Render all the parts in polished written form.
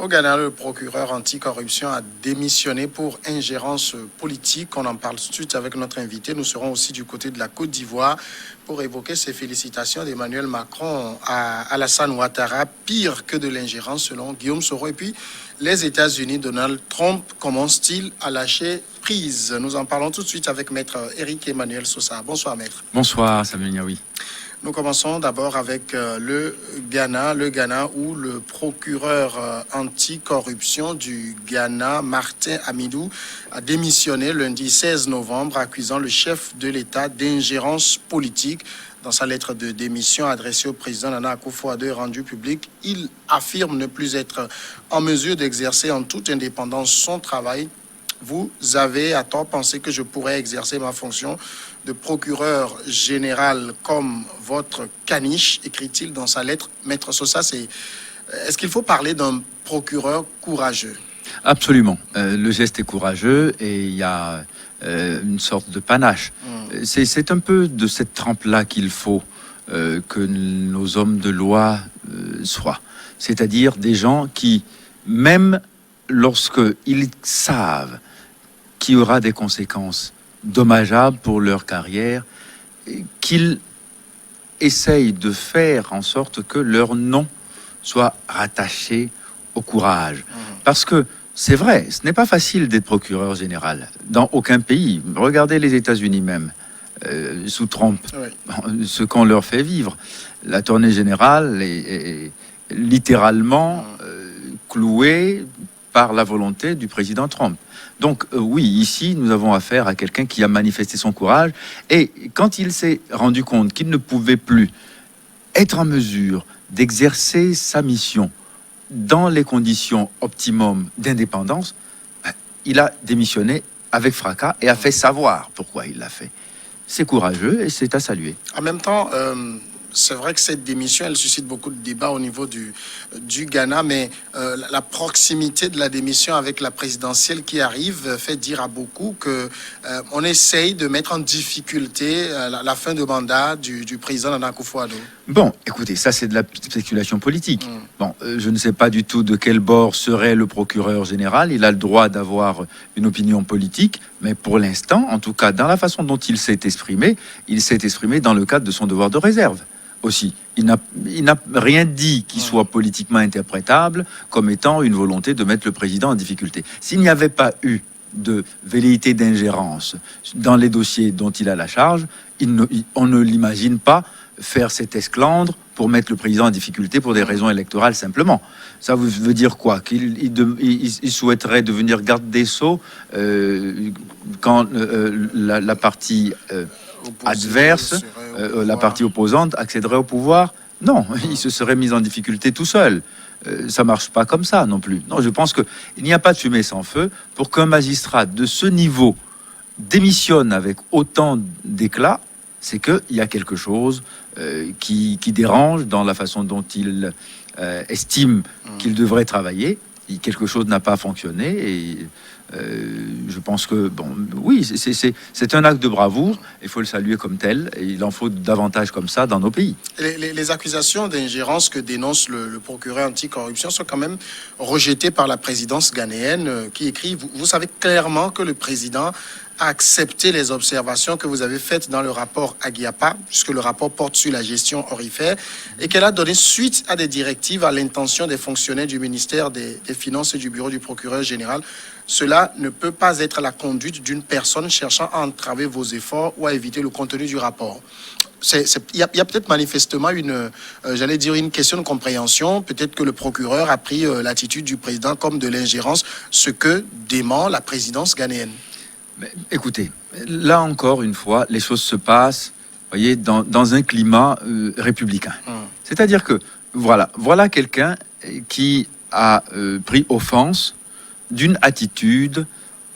Au Ghana, le procureur anticorruption a démissionné pour ingérence politique. On en parle tout de suite avec notre invité. Nous serons aussi du côté de la Côte d'Ivoire pour évoquer ces félicitations d'Emmanuel Macron à Alassane Ouattara, pire que de l'ingérence selon Guillaume Soro. Et puis, les États-Unis, Donald Trump commence-t-il à lâcher prise? Nous en parlons tout de suite avec maître Éric Emmanuel Sosa. Bonsoir maître. Bonsoir Samuel Niaoui. Nous commençons d'abord avec le Ghana où le procureur anticorruption du Ghana, Martin Amidou, a démissionné lundi 16 novembre, accusant le chef de l'État d'ingérence politique. Dans sa lettre de démission adressée au président Nana Akufo-Addo et rendue publique, il affirme ne plus être en mesure d'exercer en toute indépendance son travail. Vous avez à tort pensé que je pourrais exercer ma fonction de procureur général comme votre caniche, écrit-il dans sa lettre. Maître Sosa, est-ce qu'il faut parler d'un procureur courageux? Absolument. Le geste est courageux et il y a une sorte de panache. C'est un peu de cette trempe-là qu'il faut que nos hommes de loi soient. C'est-à-dire des gens qui, même lorsqu'ils savent qu'il y aura des conséquences dommageables pour leur carrière, qu'ils essayent de faire en sorte que leur nom soit rattaché au courage. Parce que c'est vrai, ce n'est pas facile d'être procureur général dans aucun pays. Regardez les États-Unis même, sous Trump, ce qu'on leur fait vivre. L'attorney général est littéralement cloué par la volonté du président Trump. Donc oui, ici, nous avons affaire à quelqu'un qui a manifesté son courage. Et quand il s'est rendu compte qu'il ne pouvait plus être en mesure d'exercer sa mission dans les conditions optimum d'indépendance, il a démissionné avec fracas et a fait savoir pourquoi il l'a fait. C'est courageux et c'est à saluer. En même temps, c'est vrai que cette démission, elle suscite beaucoup de débats au niveau du Ghana, mais la proximité de la démission avec la présidentielle qui arrive fait dire à beaucoup qu'on essaye de mettre en difficulté la fin de mandat du président Nana Akufo-Addo. Bon, écoutez, ça c'est de la spéculation politique. Bon, je ne sais pas du tout de quel bord serait le procureur général. Il a le droit d'avoir une opinion politique, mais pour l'instant, en tout cas, dans la façon dont il s'est exprimé dans le cadre de son devoir de réserve. Aussi, il n'a rien dit qui soit politiquement interprétable comme étant une volonté de mettre le président en difficulté. S'il n'y avait pas eu de velléité d'ingérence dans les dossiers dont il a la charge, on ne l'imagine pas faire cet esclandre pour mettre le président en difficulté pour des raisons électorales simplement. Ça veut dire quoi? Qu'il souhaiterait devenir garde des Sceaux quand la partie adverse, la partie opposante accéderait au pouvoir? Non, il se serait mis en difficulté tout seul. Ça marche pas comme ça non plus. Non, je pense qu'il n'y a pas de fumée sans feu. Pour qu'un magistrat de ce niveau démissionne avec autant d'éclat, c'est qu'il y a quelque chose qui dérange dans la façon dont il estime qu'il devrait travailler. Quelque chose n'a pas fonctionné et je pense que, bon, oui, c'est un acte de bravoure, il faut le saluer comme tel, et il en faut davantage comme ça dans nos pays. Les accusations d'ingérence que dénonce le procureur anticorruption sont quand même rejetées par la présidence ghanéenne qui écrit, vous savez clairement que le président a accepté les observations que vous avez faites dans le rapport Aguiapa, puisque le rapport porte sur la gestion aurifère, et qu'elle a donné suite à des directives à l'intention des fonctionnaires du ministère des Finances et du bureau du procureur général. Cela ne peut pas être la conduite d'une personne cherchant à entraver vos efforts ou à éviter le contenu du rapport. Il y a peut-être manifestement une question de compréhension. Peut-être que le procureur a pris l'attitude du président comme de l'ingérence, ce que dément la présidence ghanéenne. Mais, écoutez, là encore une fois, les choses se passent, voyez, dans un climat républicain. C'est-à-dire que voilà quelqu'un qui a pris offense d'une attitude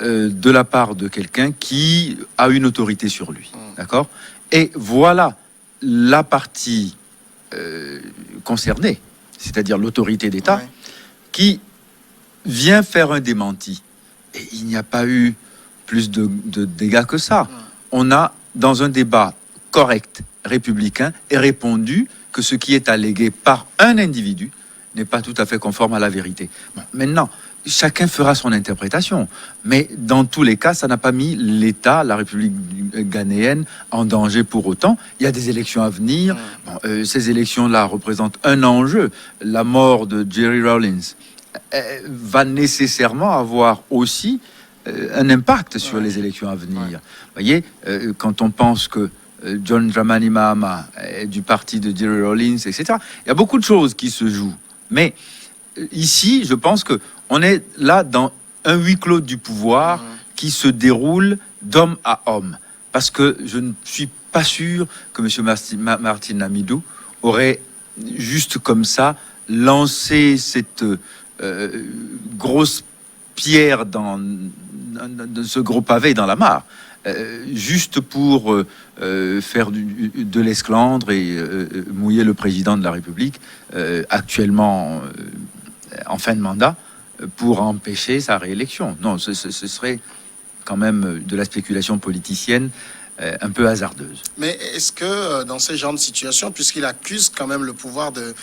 de la part de quelqu'un qui a une autorité sur lui, d'accord? Et voilà la partie concernée, c'est-à-dire l'autorité d'État, qui vient faire un démenti. Et il n'y a pas eu plus de dégâts que ça. On a, dans un débat correct, républicain, répondu que ce qui est allégué par un individu n'est pas tout à fait conforme à la vérité. Bon, maintenant, chacun fera son interprétation. Mais dans tous les cas, ça n'a pas mis l'État, la République ghanéenne, en danger pour autant. Il y a des élections à venir. Bon, ces élections-là représentent un enjeu. La mort de Jerry Rawlings va nécessairement avoir aussi un impact sur les élections à venir. Vous voyez, quand on pense que John Dramani Mahama est du parti de Jerry Rawlings, etc., il y a beaucoup de choses qui se jouent. Mais ici, je pense que on est là dans un huis clos du pouvoir qui se déroule d'homme à homme. Parce que je ne suis pas sûr que M. Martin Namidou aurait juste comme ça lancé cette grosse pierre dans ce gros pavé dans la mare, juste pour faire de l'esclandre et mouiller le président de la République, actuellement en fin de mandat, pour empêcher sa réélection. Non, ce serait quand même de la spéculation politicienne un peu hasardeuse. Mais est-ce que dans ce genre de situation, puisqu'il accuse quand même le pouvoir de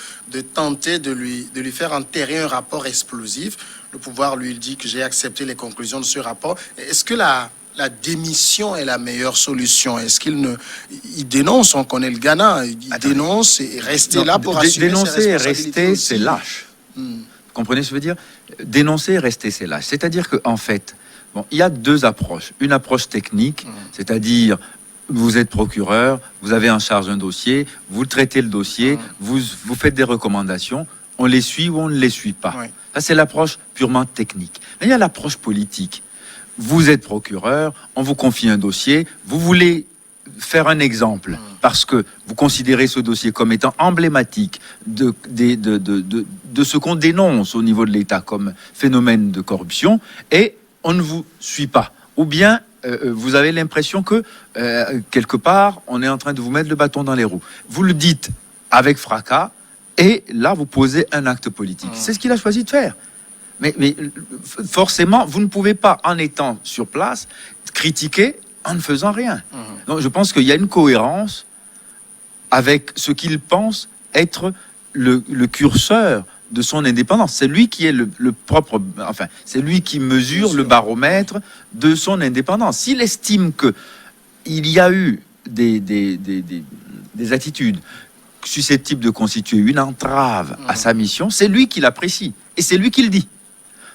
tenter de lui faire enterrer un rapport explosif, le pouvoir lui dit que j'ai accepté les conclusions de ce rapport, est-ce que la démission est la meilleure solution? Est-ce il dénonce, on connaît le Ghana, il dénonce et rester là pour assumer dénoncer ses et responsabilités rester, aussi. c'est lâche. Vous comprenez ce que je veux dire? Dénoncer et rester, c'est lâche. C'est-à-dire qu'en fait, bon, il y a deux approches. Une approche technique, c'est-à-dire vous êtes procureur, vous avez en charge un dossier, vous traitez le dossier, vous faites des recommandations, on les suit ou on ne les suit pas. Ça, c'est l'approche purement technique. Mais il y a l'approche politique. Vous êtes procureur, on vous confie un dossier, vous voulez faire un exemple parce que vous considérez ce dossier comme étant emblématique de ce qu'on dénonce au niveau de l'État comme phénomène de corruption, et on ne vous suit pas. Ou bien vous avez l'impression que quelque part on est en train de vous mettre le bâton dans les roues. Vous le dites avec fracas et là vous posez un acte politique. C'est ce qu'il a choisi de faire. Mais forcément, vous ne pouvez pas, en étant sur place, critiquer en ne faisant rien. Donc je pense qu'il y a une cohérence avec ce qu'il pense être le curseur de son indépendance. C'est lui qui est le propre... Enfin, c'est lui qui mesure le baromètre de son indépendance. S'il estime qu'il y a eu des attitudes susceptibles de constituer une entrave à sa mission, c'est lui qui l'apprécie. Et c'est lui qui le dit.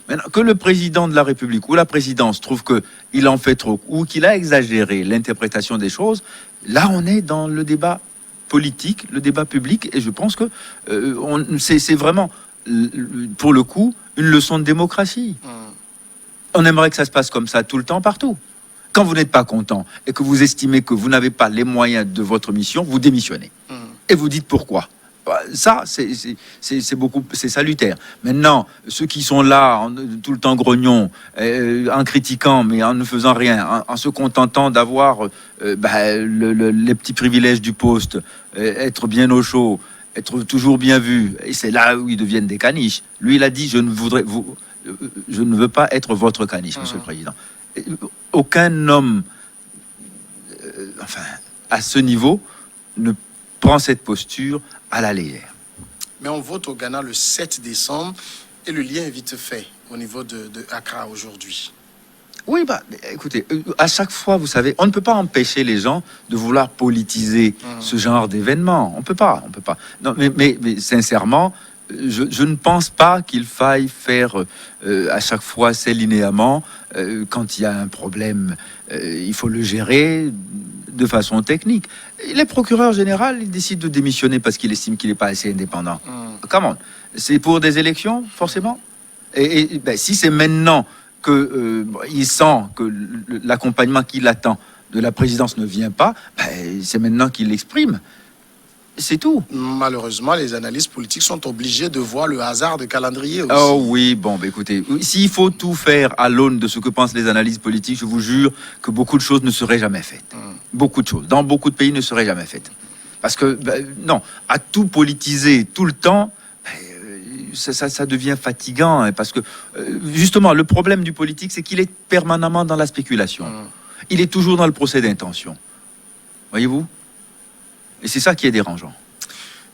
Maintenant, que le président de la République ou la présidence trouve qu'il en fait trop ou qu'il a exagéré l'interprétation des choses, là on est dans le débat politique, le débat public, et je pense que c'est vraiment, pour le coup, une leçon de démocratie. On aimerait que ça se passe comme ça tout le temps, partout. Quand vous n'êtes pas content et que vous estimez que vous n'avez pas les moyens de votre mission, vous démissionnez. Et vous dites pourquoi. Ça, c'est salutaire. Maintenant, ceux qui sont là tout le temps grognons, en critiquant, mais en ne faisant rien, en se contentant d'avoir les petits privilèges du poste, être bien au chaud, être toujours bien vu, et c'est là où ils deviennent des caniches. Lui, il a dit, je ne veux pas être votre caniche, Monsieur le Président. Aucun homme, à ce niveau, ne prend cette posture à la légère. Mais on vote au Ghana le 7 décembre et le lien est vite fait au niveau de Accra aujourd'hui. Oui, écoutez, à chaque fois, vous savez, on ne peut pas empêcher les gens de vouloir politiser ce genre d'événement. On peut pas. Non, mais sincèrement, je ne pense pas qu'il faille faire à chaque fois ces linéaments. Quand il y a un problème, il faut le gérer de façon technique. Les procureurs généraux, ils décident de démissionner parce qu'ils estiment qu'il n'est pas assez indépendant. Comment? C'est pour des élections, forcément. Et si c'est maintenant qu'il sent que l'accompagnement qu'il attend de la présidence ne vient pas, c'est maintenant qu'il l'exprime. C'est tout. Malheureusement, les analystes politiques sont obligés de voir le hasard de calendrier aussi. Oh oui, écoutez, s'il faut tout faire à l'aune de ce que pensent les analystes politiques, je vous jure que beaucoup de choses ne seraient jamais faites. Beaucoup de choses, dans beaucoup de pays, ne seraient jamais faites. Parce que, non, à tout politiser tout le temps, ça devient fatigant. Parce que, justement, le problème du politique, c'est qu'il est permanemment dans la spéculation. Il est toujours dans le procès d'intention. Voyez-vous ? Et c'est ça qui est dérangeant.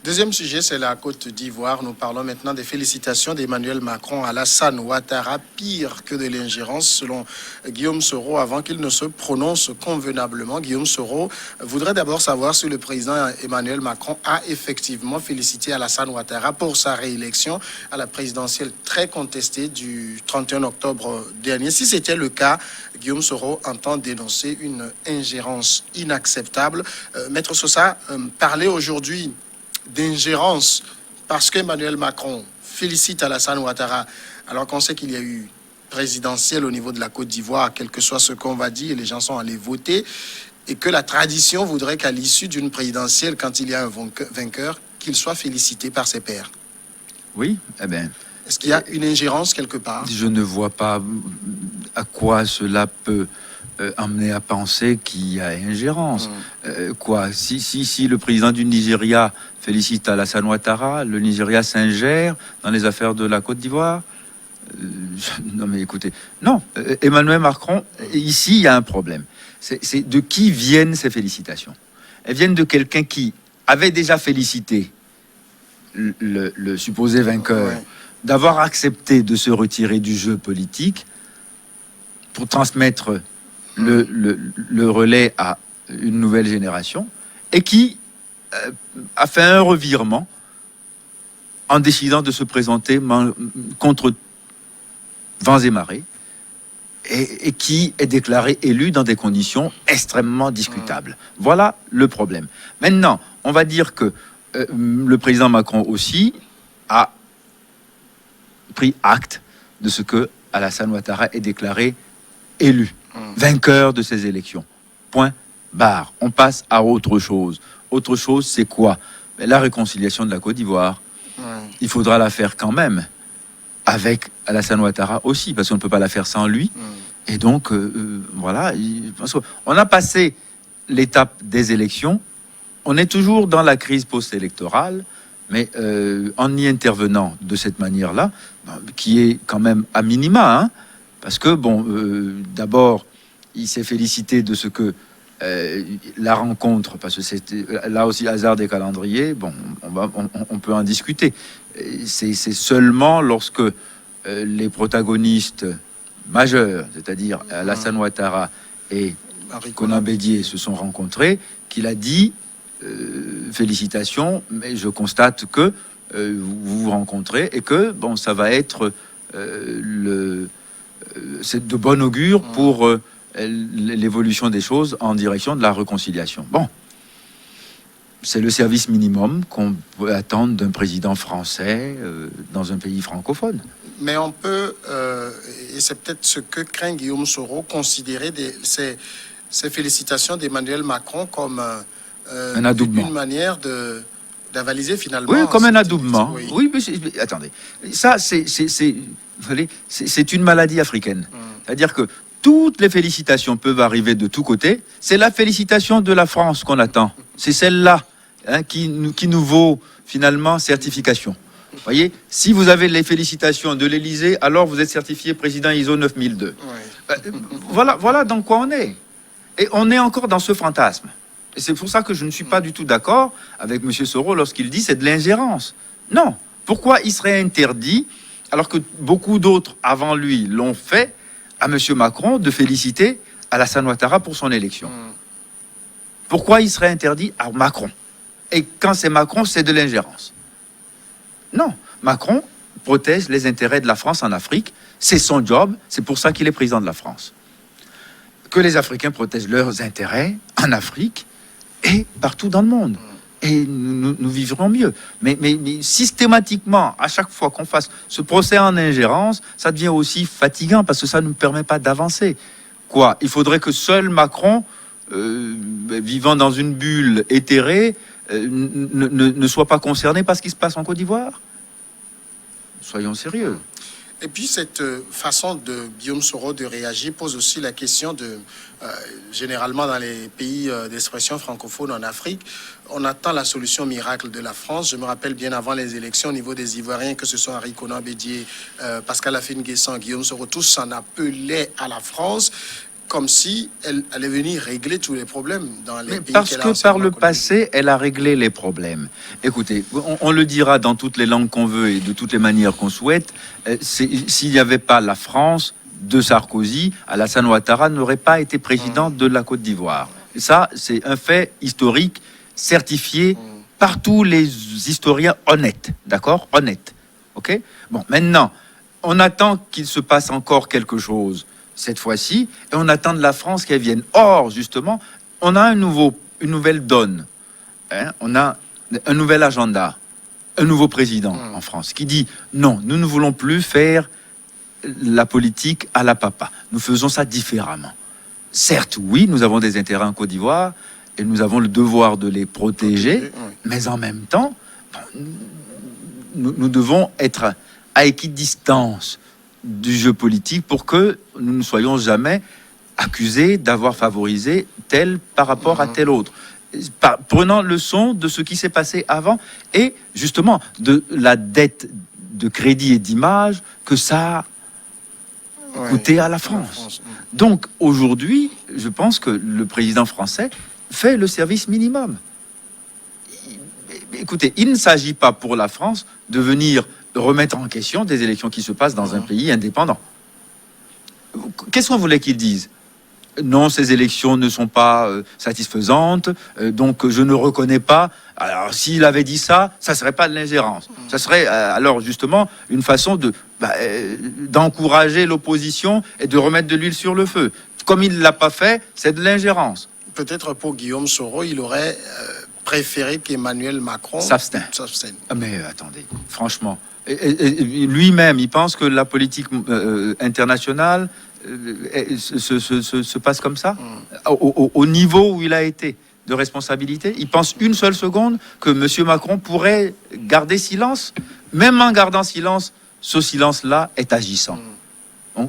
Deuxième sujet, c'est la Côte d'Ivoire. Nous parlons maintenant des félicitations d'Emmanuel Macron à Alassane Ouattara, pire que de l'ingérence, selon Guillaume Soro, avant qu'il ne se prononce convenablement. Guillaume Soro voudrait d'abord savoir si le président Emmanuel Macron a effectivement félicité Alassane Ouattara pour sa réélection à la présidentielle très contestée du 31 octobre dernier. Si c'était le cas, Guillaume Soro entend dénoncer une ingérence inacceptable. Maître Sosa, parler aujourd'hui d'ingérence parce qu'Emmanuel Macron félicite Alassane Ouattara alors qu'on sait qu'il y a eu présidentielle au niveau de la Côte d'Ivoire, quel que soit ce qu'on va dire, les gens sont allés voter et que la tradition voudrait qu'à l'issue d'une présidentielle, quand il y a un vainqueur, qu'il soit félicité par ses pairs. Oui, eh bien... Est-ce qu'il y a une ingérence quelque part? Je ne vois pas à quoi cela peut amener à penser qu'il y a ingérence. Si le président du Nigeria félicite Alassane Ouattara, le Nigeria s'ingère dans les affaires de la Côte d'Ivoire. Non mais écoutez, non, Emmanuel Macron, ici il y a un problème. C'est de qui viennent ces félicitations? Elles viennent de quelqu'un qui avait déjà félicité le supposé vainqueur, d'avoir accepté de se retirer du jeu politique pour transmettre le relais à une nouvelle génération, et qui a fait un revirement en décidant de se présenter contre vents et marées, et qui est déclaré élu dans des conditions extrêmement discutables. Voilà le problème. Maintenant, on va dire que le président Macron aussi a pris acte de ce que Alassane Ouattara est déclaré élu, vainqueur de ces élections. Point barre. On passe à autre chose. Autre chose, c'est quoi? La réconciliation de la Côte d'Ivoire. Il faudra la faire quand même, avec Alassane Ouattara aussi, parce qu'on ne peut pas la faire sans lui. Et donc, voilà. On a passé l'étape des élections. On est toujours dans la crise post-électorale, mais en y intervenant de cette manière-là, qui est quand même à minima, hein, parce que, bon, d'abord, il s'est félicité de ce que la rencontre, parce que c'était là aussi hasard des calendriers, bon, on peut en discuter. C'est seulement lorsque les protagonistes majeurs, c'est-à-dire Alassane Ouattara et Konan Bédié, se sont rencontrés, qu'il a dit félicitations, mais je constate que vous vous rencontrez et que bon, ça va être c'est de bon augure pour l'évolution des choses en direction de la réconciliation. Bon, c'est le service minimum qu'on peut attendre d'un président français dans un pays francophone. Mais on peut, et c'est peut-être ce que craint Guillaume Soro, considérer ces félicitations d'Emmanuel Macron comme un adoubement, une manière d'avaliser finalement. Oui, comme un adoubement. Oui, mais attendez, ça c'est une maladie africaine. C'est-à-dire que toutes les félicitations peuvent arriver de tous côtés. C'est la félicitation de la France qu'on attend. C'est celle-là qui nous vaut finalement certification. Vous voyez, si vous avez les félicitations de l'Élysée, alors vous êtes certifié président ISO 9002. Voilà dans quoi on est. Et on est encore dans ce fantasme. Et c'est pour ça que je ne suis pas du tout d'accord avec M. Soro lorsqu'il dit c'est de l'ingérence. Non. Pourquoi il serait interdit, alors que beaucoup d'autres avant lui l'ont fait, à M. Macron de féliciter Alassane Ouattara pour son élection? Pourquoi il serait interdit à Macron? Et quand c'est Macron, c'est de l'ingérence. Non. Macron protège les intérêts de la France en Afrique. C'est son job. C'est pour ça qu'il est président de la France. Que les Africains protègent leurs intérêts en Afrique et partout dans le monde. Et nous vivrons mieux. Mais systématiquement, à chaque fois qu'on fasse ce procès en ingérence, ça devient aussi fatigant parce que ça ne nous permet pas d'avancer. Quoi? Il faudrait que seul Macron, vivant dans une bulle éthérée, ne soit pas concerné par ce qui se passe en Côte d'Ivoire? Soyons sérieux. Et puis cette façon de Guillaume Soro de réagir pose aussi la question de, généralement dans les pays d'expression francophone en Afrique, on attend la solution miracle de la France. Je me rappelle bien avant les élections au niveau des Ivoiriens, que ce soit Henri Konan Bédié, Pascal Afine-Guessant, Guillaume Soro, tous s'en appelaient à la France. comme si elle allait venir régler tous les problèmes dans les pays Parce qu'elle a que par anciennement le connus. passé, elle a réglé les problèmes. Écoutez, on le dira dans toutes les langues qu'on veut et de toutes les manières qu'on souhaite, s'il n'y avait pas la France de Sarkozy, Alassane Ouattara n'aurait pas été président de la Côte d'Ivoire. Ça, c'est un fait historique certifié par tous les historiens honnêtes, d'accord? Honnêtes, ok? Bon, maintenant, on attend qu'il se passe encore quelque chose cette fois-ci, et on attend de la France qu'elle vienne. Or, justement, on a une nouvelle donne. Hein, on a un nouvel agenda, un nouveau président en France qui dit non, nous ne voulons plus faire la politique à la papa. Nous faisons ça différemment. Certes, oui, nous avons des intérêts en Côte d'Ivoire et nous avons le devoir de les protéger, mais en même temps, nous devons être à équidistance du jeu politique pour que nous ne soyons jamais accusés d'avoir favorisé tel par rapport à tel autre. Prenant leçon de ce qui s'est passé avant et justement de la dette de crédit et d'image que ça a coûté à la France. Donc aujourd'hui, je pense que le président français fait le service minimum. Écoutez, il ne s'agit pas pour la France de venir remettre en question des élections qui se passent dans un pays indépendant. Qu'est-ce qu'on voulait qu'ils disent? Non, ces élections ne sont pas satisfaisantes, donc je ne reconnais pas. Alors, s'il avait dit ça, ça serait pas de l'ingérence. Ça serait alors justement une façon d'encourager l'opposition et de remettre de l'huile sur le feu. Comme il ne l'a pas fait, c'est de l'ingérence. Peut-être pour Guillaume Soro, il aurait préféré qu'Emmanuel Macron s'abstienne. Mais attendez, franchement, lui-même, il pense que la politique internationale se passe comme ça, au niveau où il a été de responsabilité. Il pense une seule seconde que M. Macron pourrait garder silence. Même en gardant silence, ce silence-là est agissant.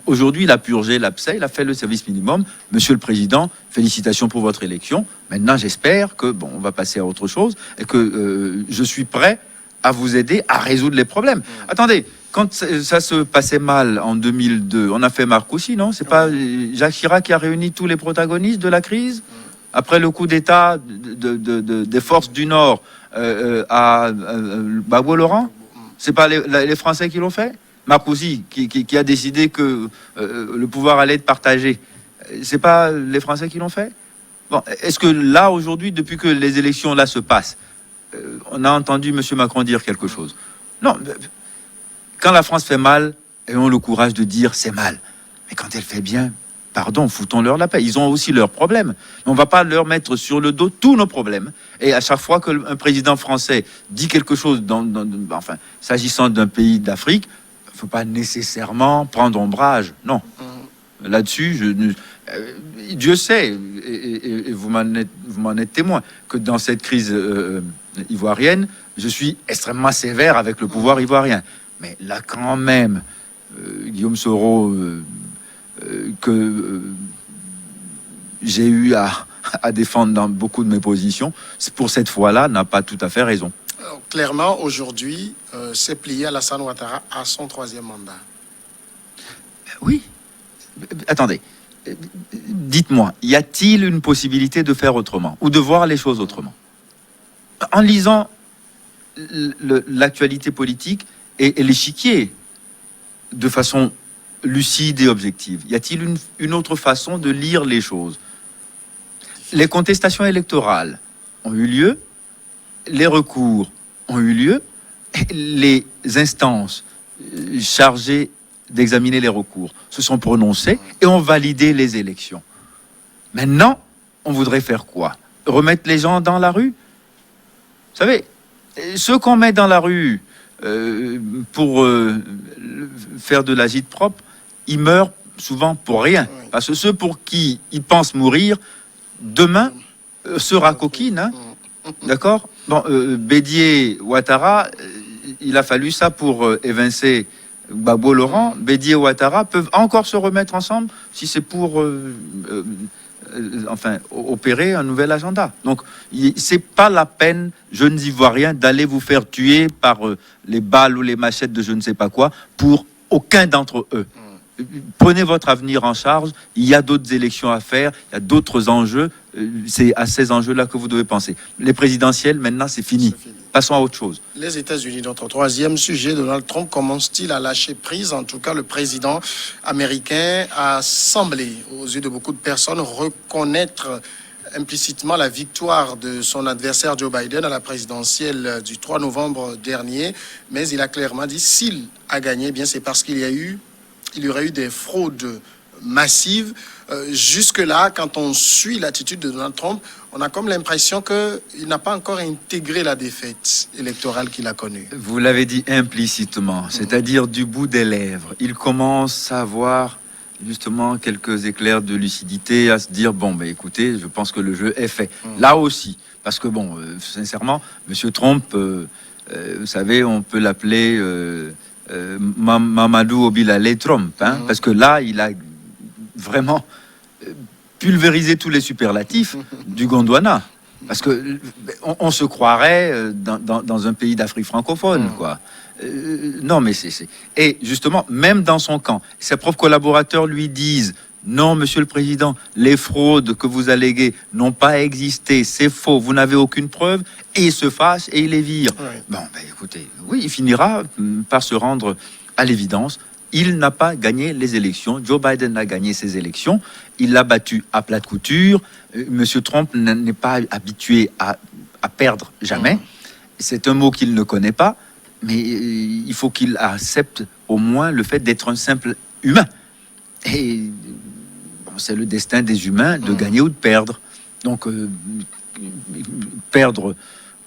Aujourd'hui, il a purgé l'abcès, il a fait le service minimum. Monsieur le Président, félicitations pour votre élection. Maintenant, j'espère que, on va passer à autre chose et que je suis prêt à vous aider à résoudre les problèmes. Attendez, quand ça se passait mal en 2002, on a fait Marcoussis, non? C'est pas Jacques Chirac qui a réuni tous les protagonistes de la crise après le coup d'État des forces du Nord à Gbagbo-Laurent? C'est pas les Français qui l'ont fait? Marcoussis qui a décidé que le pouvoir allait être partagé. C'est pas les Français qui l'ont fait? Bon, est-ce que là, aujourd'hui, depuis que les élections là se passent, on a entendu M. Macron dire quelque chose? Non. Quand la France fait mal, ayons le courage de dire c'est mal. Mais quand elle fait bien, pardon, foutons-leur la paix. Ils ont aussi leurs problèmes. On ne va pas leur mettre sur le dos tous nos problèmes. Et à chaque fois qu'un président français dit quelque chose, enfin, s'agissant d'un pays d'Afrique, il ne faut pas nécessairement prendre ombrage. Non. Là-dessus, Dieu sait, et vous m'en êtes témoin, que dans cette crise ivoirienne, je suis extrêmement sévère avec le pouvoir ivoirien. Mais là, quand même, Guillaume Soro, que j'ai eu à défendre dans beaucoup de mes positions, pour cette fois-là, n'a pas tout à fait raison. Alors, clairement, aujourd'hui, c'est plié Alassane Ouattara à son 3e mandat. Oui. Attendez. Dites-moi, y a-t-il une possibilité de faire autrement ou de voir les choses autrement? En lisant l'actualité politique et l'échiquier de façon lucide et objective, y a-t-il une autre façon de lire les choses? Les contestations électorales ont eu lieu, les recours ont eu lieu, les instances chargées d'examiner les recours se sont prononcées et ont validé les élections. Maintenant, on voudrait faire quoi? Remettre les gens dans la rue? Vous savez, ceux qu'on met dans la rue pour faire de l'agite propre, ils meurent souvent pour rien. Parce que ceux pour qui ils pensent mourir, demain, sera coquine. Hein? D'accord? Bon, Bédier Ouattara, il a fallu ça pour évincer Gbagbo-Laurent. Bédier et Ouattara peuvent encore se remettre ensemble si c'est pour opérer un nouvel agenda. Donc, c'est pas la peine, jeunes Ivoiriens, d'aller vous faire tuer par les balles ou les machettes de je ne sais pas quoi pour aucun d'entre eux. prenez votre avenir en charge. Il y a d'autres élections à faire, il y a d'autres enjeux. C'est à ces enjeux-là que vous devez penser. Les présidentielles, maintenant, c'est fini. Passons à autre chose. Les États-Unis, notre troisième sujet, Donald Trump commence-t-il à lâcher prise? En tout cas, le président américain a semblé, aux yeux de beaucoup de personnes, reconnaître implicitement la victoire de son adversaire Joe Biden à la présidentielle du 3 novembre dernier. Mais il a clairement dit s'il a gagné, eh bien c'est parce qu'il y aurait eu des fraudes massives. Jusque-là, quand on suit l'attitude de Donald Trump, on a comme l'impression qu'il n'a pas encore intégré la défaite électorale qu'il a connue. Vous l'avez dit implicitement, c'est-à-dire du bout des lèvres. Il commence à avoir justement quelques éclairs de lucidité, à se dire, bon, ben écoutez, je pense que le jeu est fait. Là aussi, parce que bon, sincèrement, Monsieur Trump, vous savez, on peut l'appeler Mamadou Obilale Trump, hein, parce que là, il a vraiment pulvérisé tous les superlatifs du Gondwana. Parce que on se croirait dans un pays d'Afrique francophone, quoi. Non, mais c'est... Et justement, même dans son camp, ses propres collaborateurs lui disent non, monsieur le président, les fraudes que vous alléguez n'ont pas existé, c'est faux, vous n'avez aucune preuve, et il se fâche et il les vire. Ouais. Bon, ben écoutez, oui, il finira par se rendre à l'évidence. Il n'a pas gagné les élections. Joe Biden a gagné ses élections. Il l'a battu à plat de couture. Monsieur Trump n'est pas habitué à perdre jamais. C'est un mot qu'il ne connaît pas. Mais il faut qu'il accepte au moins le fait d'être un simple humain. Et bon, c'est le destin des humains de gagner ou de perdre. Donc, perdre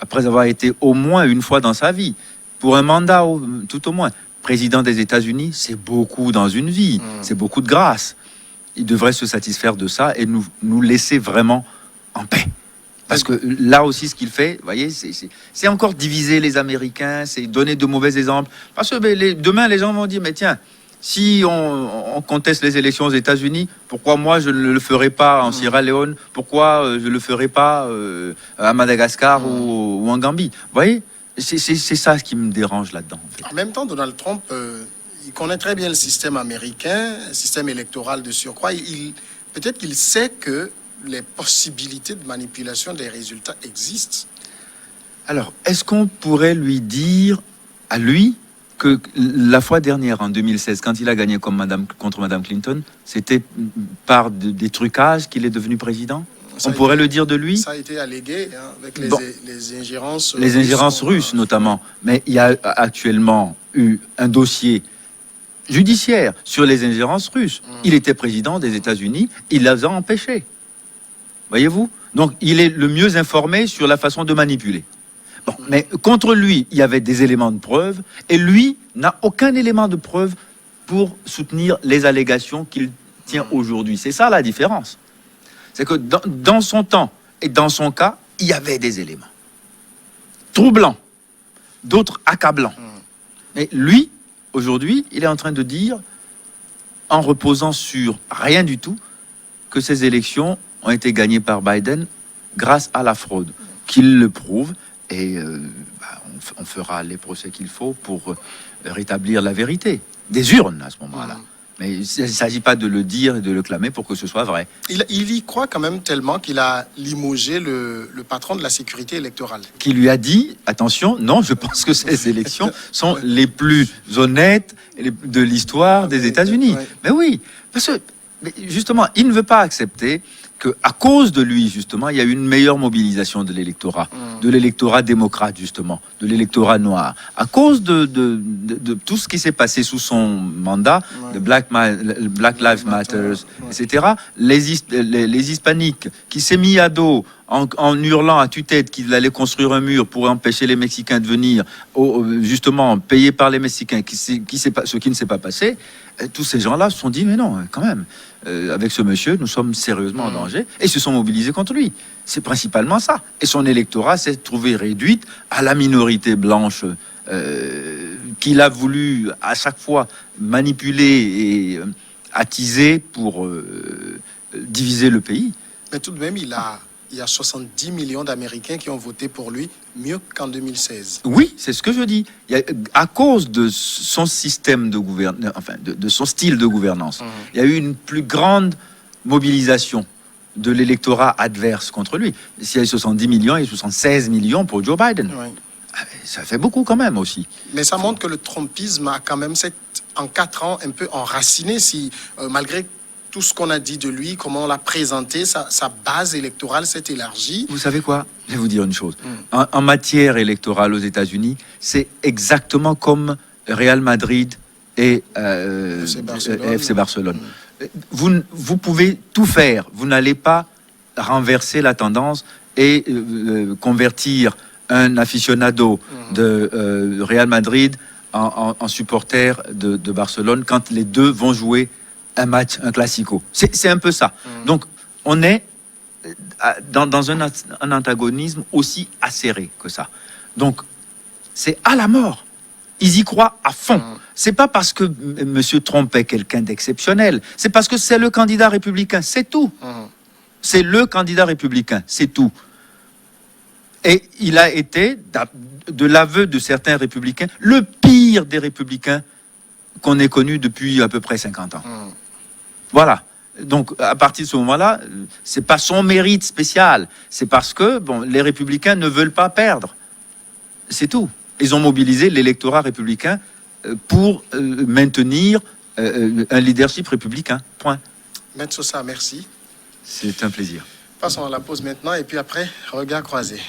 après avoir été au moins une fois dans sa vie, pour un mandat tout au moins. Président des États-Unis, c'est beaucoup dans une vie, c'est beaucoup de grâce. Il devrait se satisfaire de ça et nous laisser vraiment en paix. Parce que là aussi, ce qu'il fait, vous voyez, c'est encore diviser les Américains, c'est donner de mauvais exemples. Parce que demain, les gens vont dire, mais tiens, si on conteste les élections aux États-Unis, pourquoi moi je ne le ferai pas en Sierra Leone? Pourquoi je ne le ferai pas à Madagascar ou en Gambie? Vous voyez, c'est ça qui me dérange là-dedans. En fait. En même temps, Donald Trump, il connaît très bien le système américain, le système électoral de surcroît. Peut-être qu'il sait que les possibilités de manipulation des résultats existent. Alors, est-ce qu'on pourrait lui dire à lui que la fois dernière, en 2016, quand il a gagné contre Madame Clinton, c'était par des trucages qu'il est devenu président? On pourrait le dire de lui? Ça a été allégué avec les ingérences... Les ingérences russes, notamment. Mais il y a actuellement eu un dossier judiciaire sur les ingérences russes. Il était président des États-Unis, il les a empêchés. Voyez-vous? Donc, il est le mieux informé sur la façon de manipuler. Bon, mais contre lui, il y avait des éléments de preuve, et lui n'a aucun élément de preuve pour soutenir les allégations qu'il tient aujourd'hui. C'est ça la différence. C'est que dans son temps et dans son cas, il y avait des éléments troublants, d'autres accablants. Mais lui, aujourd'hui, il est en train de dire, en reposant sur rien du tout, que ces élections ont été gagnées par Biden grâce à la fraude, qu'il le prouve, et on fera les procès qu'il faut pour rétablir la vérité. Des urnes à ce moment-là. Mais il ne s'agit pas de le dire et de le clamer pour que ce soit vrai. Il y croit quand même tellement qu'il a limogé le patron de la sécurité électorale. Qui lui a dit, attention, non, je pense que ces élections sont les plus honnêtes de l'histoire des États-Unis. Mais oui, parce que justement, il ne veut pas accepter qu'à cause de lui, justement, il y a eu une meilleure mobilisation de l'électorat démocrate, justement, de l'électorat noir. À cause de tout ce qui s'est passé sous son mandat, de Black Lives Matter, etc., les hispaniques qui s'est mis à dos en hurlant à tue-tête qu'il allait construire un mur pour empêcher les Mexicains de venir, justement, payés par les Mexicains, ce qui ne s'est pas passé, tous ces gens-là se sont dit, mais non, quand même, avec ce monsieur, nous sommes sérieusement en danger, et se sont mobilisés contre lui. C'est principalement ça. Et son électorat s'est trouvé réduit à la minorité blanche qu'il a voulu à chaque fois manipuler et attiser pour diviser le pays. Mais tout de même, il a il y a 70 millions d'Américains qui ont voté pour lui, mieux qu'en 2016. Oui, c'est ce que je dis. À cause de son système de gouvernance, enfin de son style de gouvernance, il y a eu une plus grande mobilisation de l'électorat adverse contre lui. S'il y a eu 70 millions, il y a 76 millions pour Joe Biden. Oui. Ça fait beaucoup quand même aussi. Mais ça montre que le trumpisme a quand même, en 4 ans, un peu enraciné, malgré tout ce qu'on a dit de lui, comment on l'a présenté, sa base électorale s'est élargie. Vous savez quoi? Je vais vous dire une chose. En matière électorale aux États-Unis, c'est exactement comme Real Madrid et FC Barcelone. Vous pouvez tout faire. Vous n'allez pas renverser la tendance et convertir un aficionado de Real Madrid en supporter de Barcelone quand les deux vont jouer un match, un classico. C'est un peu ça. Donc, on est dans un antagonisme aussi acéré que ça. Donc, c'est à la mort. Ils y croient à fond. C'est pas parce que M. Trump est quelqu'un d'exceptionnel. C'est parce que c'est le candidat républicain. C'est tout. C'est le candidat républicain. C'est tout. Et il a été, de l'aveu de certains républicains, le pire des républicains qu'on ait connu depuis à peu près 50 ans. Voilà. Donc, à partir de ce moment-là, c'est pas son mérite spécial. C'est parce que, les républicains ne veulent pas perdre. C'est tout. Ils ont mobilisé l'électorat républicain pour maintenir un leadership républicain. Point. Maître Sosa, merci. C'est un plaisir. Passons à la pause maintenant et puis après, regard croisé.